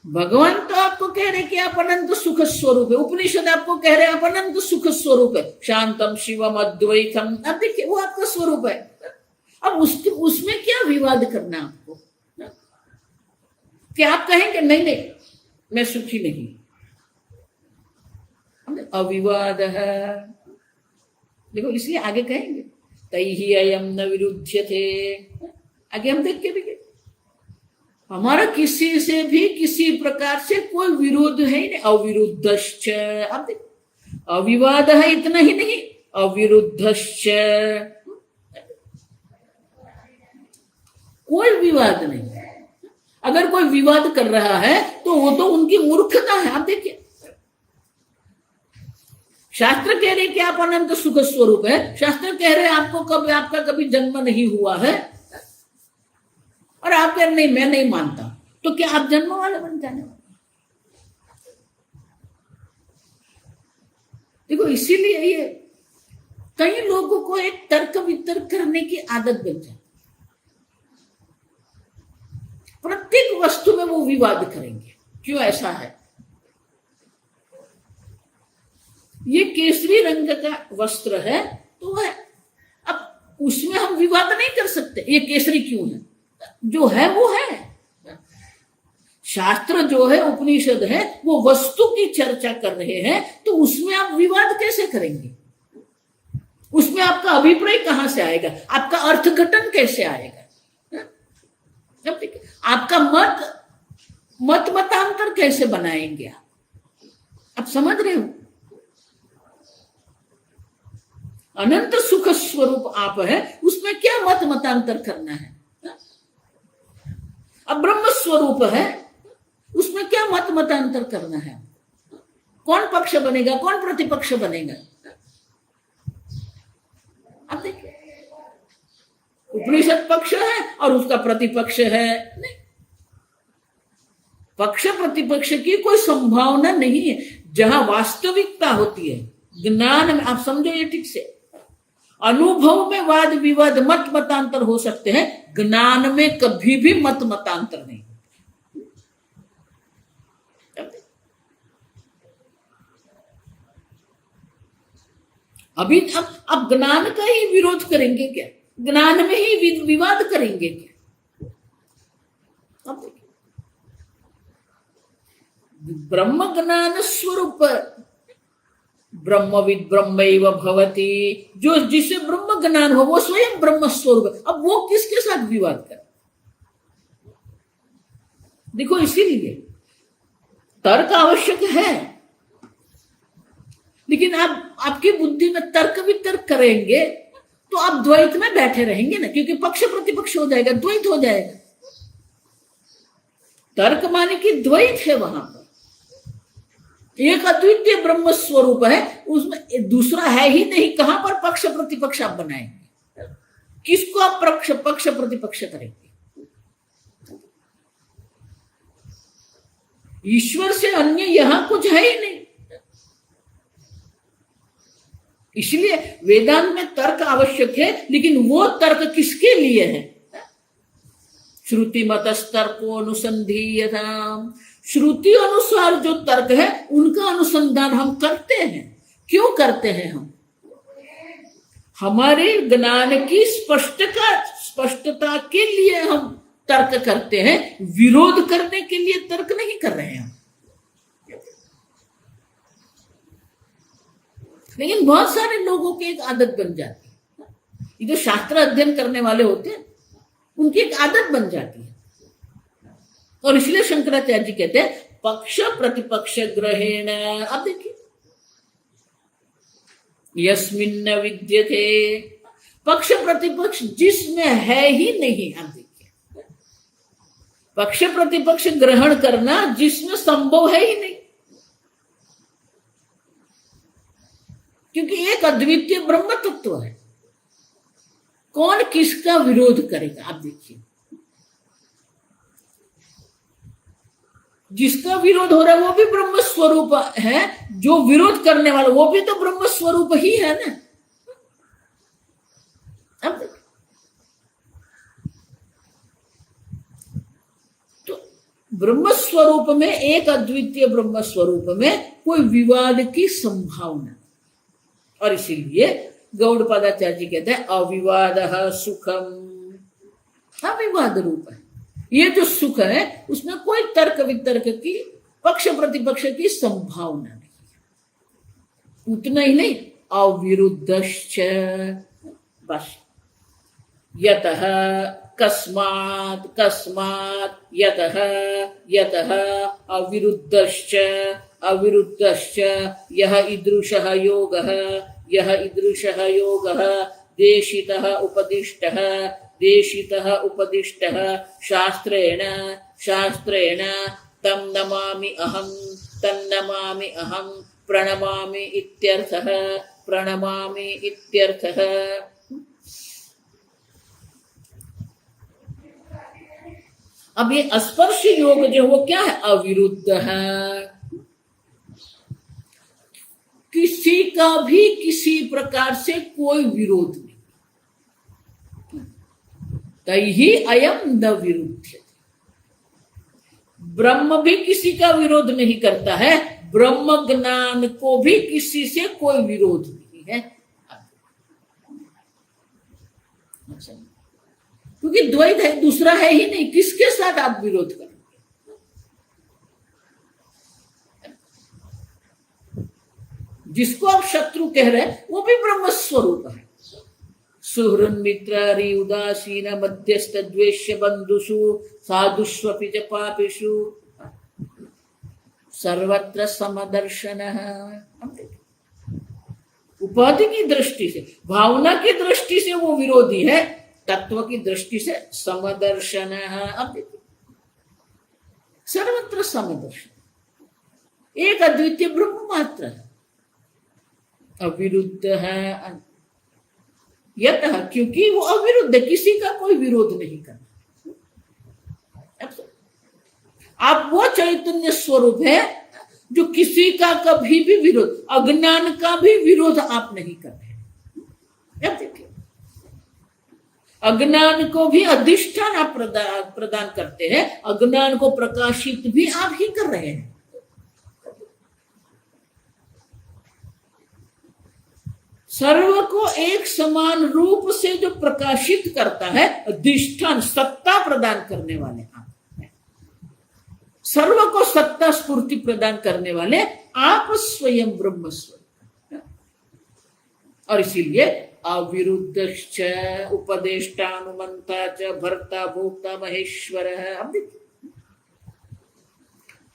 भगवान तो आपको कह रहे कि आप अनंत सुख स्वरूप है, उपनिषद आपको कह रहे हैं आप अनंत सुख स्वरूप है, शांतम शिवम अद्वैतम। अब देखिए वो आपका स्वरूप है। अब उसमें क्या विवाद करना आपको, क्या आप कहेंगे नहीं नहीं मैं सुखी नहीं, अविवाद है। देखो इसलिए आगे कहेंगे तैहि अयम न विरुध्यते। आगे हम देख के देखें, हमारा किसी से भी किसी प्रकार से कोई विरोध है ही नहीं। अविरुद्धश्च, अब देखो अविवाद है, इतना ही नहीं अविरुद्धश्च, कोई विवाद नहीं। अगर कोई विवाद कर रहा है तो वो तो उनकी मूर्खता है। आप देखिए शास्त्र कह रहे कि आप अनंत सुख स्वरूप है, शास्त्र कह रहे आपको कभी आपका कभी जन्म नहीं हुआ है और आप कह रहे नहीं मैं नहीं मानता, तो क्या आप जन्म वाले बन जाने वाले। देखो इसीलिए ये कई लोगों को एक तर्क वितर्क करने की आदत बन जाए। प्रत्येक वस्तु में वो विवाद करेंगे, क्यों ऐसा है। ये केसरी रंग का वस्त्र है तो है, अब उसमें हम विवाद नहीं कर सकते ये केसरी क्यों है, जो है वो है। शास्त्र जो है उपनिषद है वो वस्तु की चर्चा कर रहे हैं, तो उसमें आप विवाद कैसे करेंगे, उसमें आपका अभिप्राय कहां से आएगा, आपका अर्थघटन कैसे आएगा। आपका मत मतांतर कैसे बनाएंगे आप समझ रहे हो। अनंत सुख स्वरूप आप है, उसमें क्या मत मतांतर करना है। अब ब्रह्म स्वरूप है, उसमें क्या मत मतांतर करना है। कौन पक्ष बनेगा कौन प्रतिपक्ष बनेगा। अब देखिए, उपनिषद पक्ष है और उसका प्रतिपक्ष है नहीं। पक्ष प्रतिपक्ष की कोई संभावना नहीं है। जहां वास्तविकता होती है ज्ञान में, आप समझो ये ठीक से, अनुभव में वाद विवाद मत मतांतर हो सकते हैं, ज्ञान में कभी भी मत मतांतर नहीं। अभी अब ज्ञान का ही विरोध करेंगे क्या? ज्ञान में ही विवाद करेंगे क्या? अब देखिए, ब्रह्म ज्ञान स्वरूप ब्रह्मविद ब्रह्मैव भवति, जो जिसे ब्रह्म ज्ञान हो वो स्वयं ब्रह्म स्वरूप। अब वो किसके साथ विवाद करे? देखो, इसीलिए तर्क आवश्यक है, लेकिन आप आपकी बुद्धि में तर्क वितर्क करेंगे तो आप द्वैत में बैठे रहेंगे ना, क्योंकि पक्ष प्रतिपक्ष हो जाएगा, द्वैत हो जाएगा। तर्क माने कि द्वैत है, वहां पर एक अद्वितीय ब्रह्म स्वरूप है, उसमें दूसरा है ही नहीं। कहां पर पक्ष प्रतिपक्ष आप बनाएंगे? किसको आप पक्ष प्रतिपक्ष करेंगे? ईश्वर से अन्य यहां कुछ है ही नहीं। इसलिए वेदांत में तर्क आवश्यक है, लेकिन वो तर्क किसके लिए है? श्रुति मतस्तर्को अनुसंधीयता, श्रुति अनुसार जो तर्क है उनका अनुसंधान हम करते हैं। क्यों करते हैं? हम हमारे ज्ञान की स्पष्टता के लिए हम तर्क करते हैं, विरोध करने के लिए तर्क नहीं कर रहे हैं हम। लेकिन बहुत सारे लोगों की एक आदत बन जाती है, ये जो शास्त्र अध्ययन करने वाले होते हैं उनकी एक आदत बन जाती है, और इसलिए शंकराचार्य जी कहते हैं पक्ष प्रतिपक्ष ग्रहेण। अब देखिए, यस्मिन्न विद्यते, पक्ष प्रतिपक्ष जिसमें है ही नहीं। अब देखिए, पक्ष प्रतिपक्ष ग्रहण करना जिसमें संभव है ही नहीं, क्योंकि एक अद्वितीय ब्रह्म तत्व है। कौन किसका विरोध करेगा? आप देखिए, जिसका विरोध हो रहा है वो भी ब्रह्म स्वरूप है, जो विरोध करने वाला वो भी तो ब्रह्म स्वरूप ही है ना। अब तो ब्रह्म स्वरूप में, एक अद्वितीय ब्रह्म स्वरूप में कोई विवाद की संभावना, और इसीलिए गौड़पादाचार्य जी कहते हैं अविवाद सुखम, अविवाद रूप है। ये जो सुख है उसमें कोई तर्क वितर्क की, पक्ष प्रतिपक्ष की संभावना नहीं है। उतना ही नहीं, अविरुद्धश्च, बस यतः कस्मात् कस्मात् यतः यतः अविरुद्धश्च अविरुद्धश्च यह ईदृशः योगः यह ईदृशः योगः देशितः उपदिष्टः देशितः उपदिष्टः शास्त्रेण शास्त्रेण तं नमामि अहं प्रणमामि इत्यर्थः प्रणमामि इत्यर्थः। अब ये स्पर्श योग जो वो क्या है? अविरुद्ध है, किसी का भी किसी प्रकार से कोई विरोध नहीं। तैहि अयम न विरुद्ध, ब्रह्म भी किसी का विरोध नहीं करता है, ब्रह्म ज्ञान को भी किसी से कोई विरोध नहीं है, क्योंकि द्वैत है, दूसरा है ही नहीं। किसके साथ आप विरोध करेंगे? जिसको आप शत्रु कह रहे हैं वो भी ब्रह्म स्वरूप है। सुहृन् मित्रारि उदासीन मध्यस्थ द्वेष्य बंधुषु साधुष्वपि च पापेषु सर्वत्र समदर्शनः। उपाधि की दृष्टि से, भावना की दृष्टि से वो विरोधी है, तत्व की दृष्टि से समदर्शनः। अब देखिए, सर्वत्र समदर्शन, एक अद्वितीय ब्रह्म मात्र है, अविरुद्ध है। यतः, क्योंकि वो अविरुद्ध है, किसी का कोई विरोध नहीं करना। आप वो चैतन्य स्वरूप है जो किसी का कभी भी विरोध, अज्ञान का भी विरोध आप नहीं कर रहे। अब देखिए, अज्ञान को भी अधिष्ठान आप प्रदान करते हैं, अज्ञान को प्रकाशित भी आप ही कर रहे हैं। सर्व को एक समान रूप से जो प्रकाशित करता है, अधिष्ठान सत्ता प्रदान करने वाले आप हैं। सर्व को सत्ता स्फूर्ति प्रदान करने वाले आप स्वयं ब्रह्म स्वरूप। और इसीलिए अविरुद्धश्च उपदेष्टानुमंता च भर्ता भोक्ता महेश्वर। अब देखिए,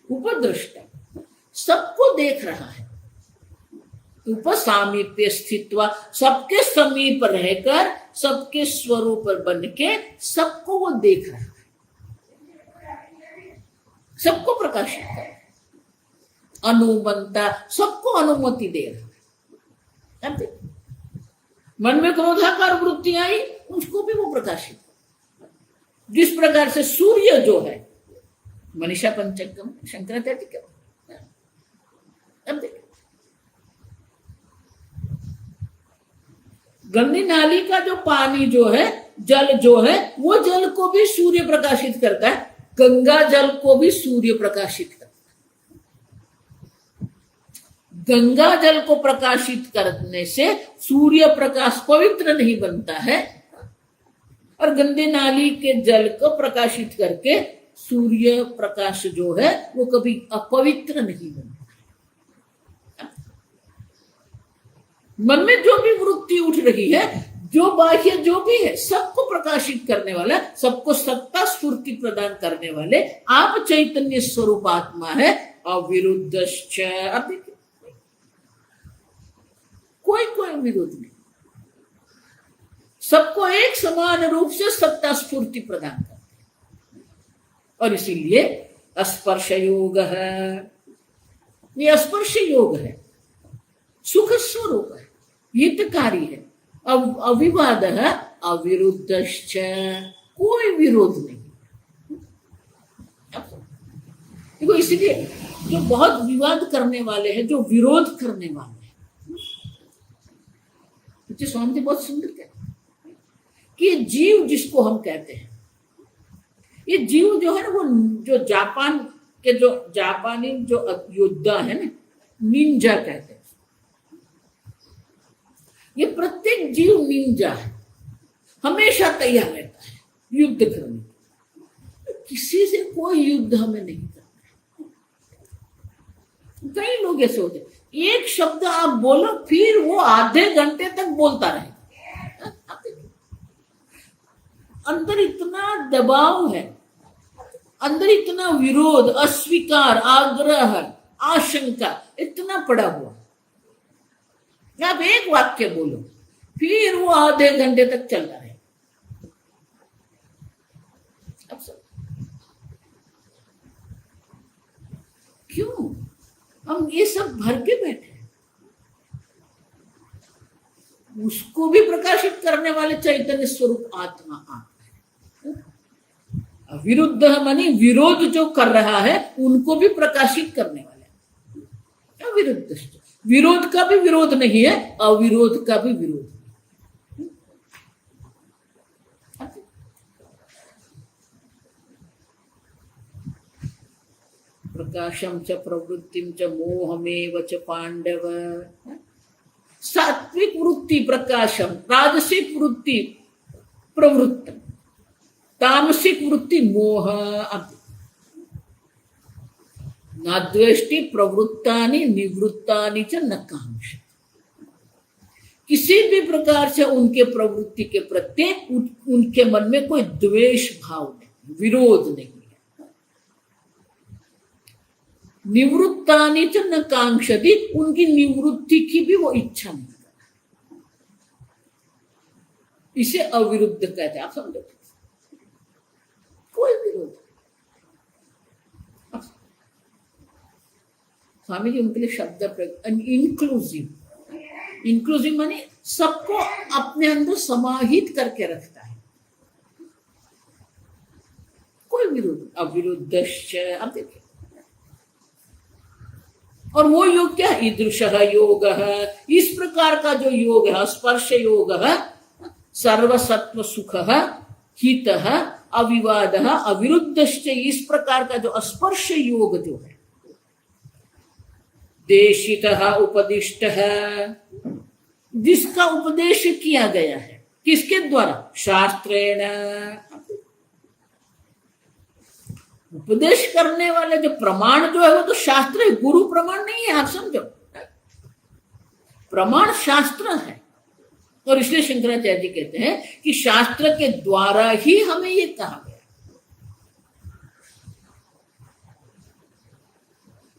उपद्रष्टा सबको देख रहा है, उपसामीप्य स्थित्वा, सबके समीप रहकर, सबके स्वरूप बन के सबको वो देख रहा है, सबको प्रकाशित कर, अनुमंता सबको अनुमति दे रहा है। मन में क्रोधाकार वृत्ति आई, उसको भी वो प्रकाशित, जिस प्रकार से सूर्य जो है, मनीषा पंचकम शंकराचार्य क्या। अब देखिए, गंदी नाली का जो पानी जो है, जल जो है, वो जल को भी सूर्य प्रकाशित करता है, गंगा जल को भी सूर्य प्रकाशित करता है। गंगा जल को प्रकाशित करने से सूर्य प्रकाश पवित्र नहीं बनता है, और गंदे नाली के जल को प्रकाशित करके सूर्य प्रकाश जो है वो कभी अपवित्र नहीं बनता। मन में जो भी वृत्ति उठ रही है, जो बाह्य जो भी है, सबको प्रकाशित करने वाला, सबको सत्ता स्फूर्ति प्रदान करने वाले आप चैतन्य स्वरूप आत्मा है, अविरुद्धश्च। अब देखिए, कोई विरोध नहीं, सबको एक समान रूप से सत्ता स्फूर्ति प्रदान करते हैं। और इसीलिए स्पर्श योग है, ये स्पर्श योग है, सुख स्वरूप है, हितकारी है, अविवाद है, अविरुद्धश्च, कोई विरोध नहीं। देखो, इसलिए जो बहुत विवाद करने वाले हैं, जो विरोध करने वाले हैं, स्वामी जी बहुत सुंदर कहते हैं कि ये जीव जिसको हम कहते हैं, ये जीव जो है ना, वो जो जापान के जो जापानी जो योद्धा है ना, निंजा कहते हैं, ये प्रत्येक जीव निंजा है, हमेशा तैयार रहता है युद्ध करने की। किसी से कोई युद्ध हमें नहीं करना है। कई लोग ऐसे होते, एक शब्द आप बोलो, फिर वो आधे घंटे तक बोलता रहेगा। अंदर इतना दबाव है, अंदर इतना विरोध, अस्वीकार, आग्रह, आशंका इतना पड़ा हुआ। आप एक वाक्य बोलो, फिर वो आधे घंटे तक चलता रहे। अब क्यों हम ये सब भर के बैठे हैं? उसको भी प्रकाशित करने वाले चैतन्य स्वरूप आत्मा आप है। विरुद्ध मानी विरोध जो कर रहा है, उनको भी प्रकाशित करने वाले। अविरुद्ध, विरोध का भी विरोध नहीं है, अविरोध का भी विरोध नहीं। प्रकाशम च प्रवृत्तिम च मोहमेव च पांडव। सात्विक वृत्ति प्रकाशम, राजसिक वृत्ति प्रवृत्ति, तामसिक वृत्ति मोह। न द्वेष्टि प्रवृत्तानि निवृत्तानि च न कांक्षति। किसी भी प्रकार से उनके प्रवृत्ति के प्रति उनके मन में कोई द्वेष भाव नहीं, विरोध नहीं है। निवृत्तानि च न कांक्षति, उनकी निवृत्ति की भी वो इच्छा नहीं करता। इसे अविरुद्ध कहते हैं। आप समझो, कोई विरोध। स्वामी जी उनके लिए शब्द प्रयोग, इंक्लूसिव। इंक्लूसिव माने सबको अपने अंदर समाहित करके रखता है। कोई विरोध, अविरुद्धश्च, अब देखिए, और वो योग क्या है? ईदृशः योग, इस प्रकार का जो योग है, स्पर्श योग, सर्वसत्व सुख हित अविवाद अविरुद्धश्च, इस प्रकार का जो स्पर्श योग जो है, देशितः उपदिष्टः, जिसका उपदेश किया गया है, किसके द्वारा? शास्त्रेण। उपदेश करने वाले जो प्रमाण जो है वो तो शास्त्र है, गुरु प्रमाण नहीं है, आप समझो। प्रमाण शास्त्र है, और इसलिए शंकराचार्य जी कहते हैं कि शास्त्र के द्वारा ही हमें ये कहा गया,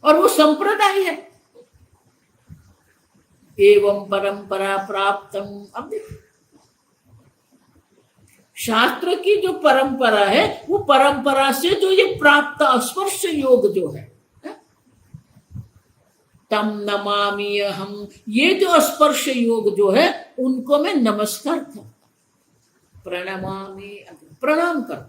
और वो संप्रदाय है। एवं परंपरा प्राप्तम, अब देखिए, शास्त्र की जो परंपरा है, वो परंपरा से जो ये प्राप्त स्पर्श योग जो है, तम नमामि हम, ये जो स्पर्श योग जो है, उनको मैं नमस्कार करता, प्रणमामि, प्रणाम करता।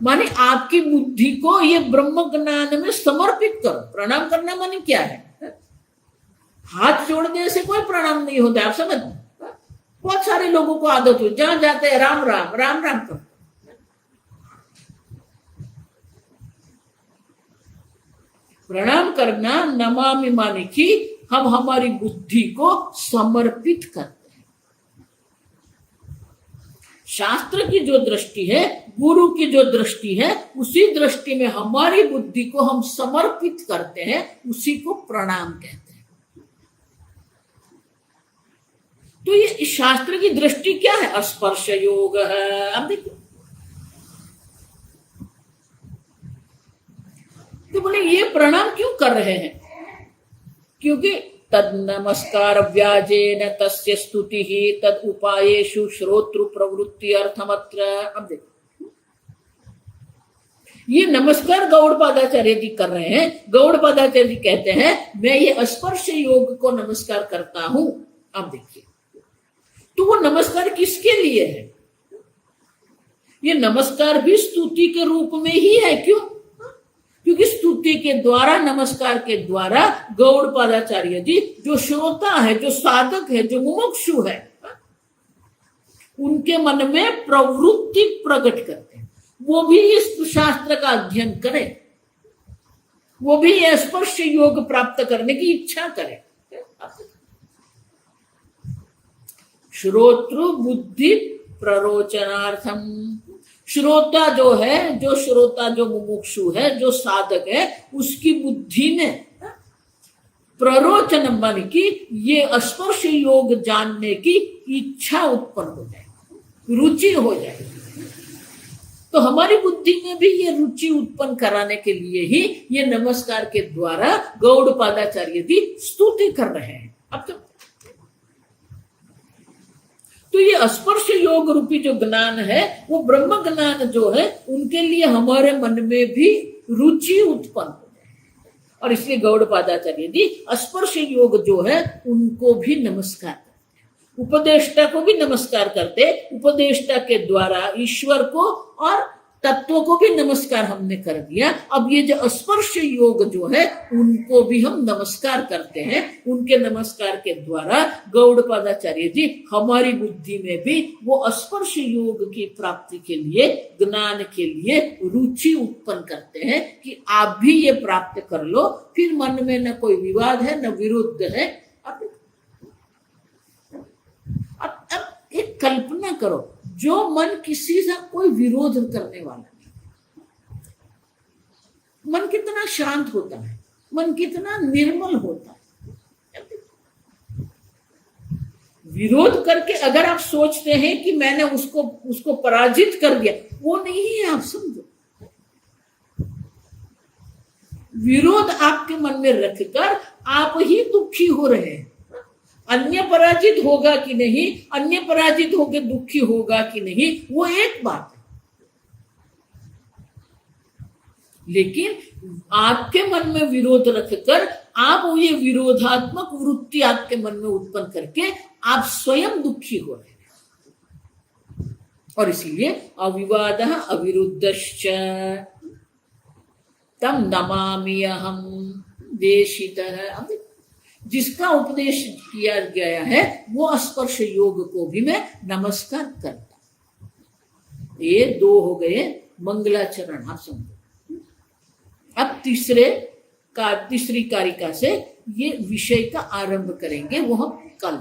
माने आपकी बुद्धि को ये ब्रह्म ज्ञान में समर्पित करो। प्रणाम करना माने क्या है? हाथ जोड़ने से कोई प्रणाम नहीं होता, आप समझ। बहुत सारे लोगों को आदत हो, जहां जाते हैं राम राम राम राम करो। प्रणाम करना, नमामि माने कि हम हमारी बुद्धि को समर्पित करते हैं। शास्त्र की जो दृष्टि है, गुरु की जो दृष्टि है, उसी दृष्टि में हमारी बुद्धि को हम समर्पित करते हैं, उसी को प्रणाम कहते हैं। तो ये इस शास्त्र की दृष्टि क्या है? स्पर्श योग है। अब देखिए, तो बोले ये प्रणाम क्यों कर रहे हैं? क्योंकि तद नमस्कार व्याजेन तस्य स्तुति ही तद उपायेषु श्रोतृ प्रवृत्ति अर्थमत्र। अब देखिए, ये नमस्कार गौड़पादाचार्य जी कर रहे हैं। गौड़पादाचार्य जी कहते हैं मैं ये स्पर्श योग को नमस्कार करता हूं। अब देखिए, तो वो नमस्कार किसके लिए है? ये नमस्कार भी स्तुति के रूप में ही है। क्यों? क्योंकि स्तुति के द्वारा, नमस्कार के द्वारा गौड़पादाचार्य जी जो श्रोता है, जो साधक है, जो मुमुक्षु है, उनके मन में प्रवृत्ति प्रकट करते हैं। वो भी इस शास्त्र का अध्ययन करें, वो भी स्पर्श योग प्राप्त करने की इच्छा करें। श्रोतृ बुद्धि प्ररोचनार्थम, श्रोता जो है, जो श्रोता, जो मुमुक्षु है, जो साधक है, उसकी बुद्धि में प्ररोचन मन की ये स्पर्श योग जानने की इच्छा उत्पन्न हो जाए, रुचि हो जाए। तो हमारी बुद्धि में भी ये रुचि उत्पन्न कराने के लिए ही ये नमस्कार के द्वारा गौड़पादाचार्य जी स्तुति कर रहे हैं। अब तो ये स्पर्श योग रूपी जो ज्ञान है, वो ब्रह्म ज्ञान जो है, उनके लिए हमारे मन में भी रुचि उत्पन्न हो जाए। और इसलिए गौड़पादाचार्य जी स्पर्श योग जो है उनको भी नमस्कार करते हैं, उपदेष्टा को भी नमस्कार करते। उपदेष्टा के द्वारा ईश्वर को और तत्वों को भी नमस्कार हमने कर दिया। अब ये जो स्पर्श योग जो है, उनको भी हम नमस्कार करते हैं। उनके नमस्कार के द्वारा गौड़पादाचार्य जी हमारी बुद्धि में भी वो स्पर्श योग की प्राप्ति के लिए, ज्ञान के लिए रुचि उत्पन्न करते हैं कि आप भी ये प्राप्त कर लो। फिर मन में न कोई विवाद है, न विरुद्ध है। अब एक कल्पना करो, जो मन किसी से कोई विरोध करने वाला नहीं, मन कितना शांत होता है, मन कितना निर्मल होता है। विरोध करके अगर आप सोचते हैं कि मैंने उसको पराजित कर दिया, वो नहीं है, आप समझो। विरोध आपके मन में रखकर आप ही दुखी हो रहे हैं। अन्य पराजित होगा कि नहीं, अन्य पराजित होकर दुखी होगा कि नहीं, वो एक बात है। लेकिन आपके मन में विरोध रखकर आप ये विरोधात्मक वृत्ति आपके मन में उत्पन्न करके आप स्वयं दुखी हो रहे हैं। और इसीलिए अविवाद अविरुद्धश्च तम नमामि अहम देशितः। जिसका उपदेश किया गया है वो स्पर्श योग को भी मैं नमस्कार करता। ये दो हो गए मंगलाचरण। आप समझो। अब तीसरी कारिका से ये विषय का आरंभ करेंगे, वो हम कल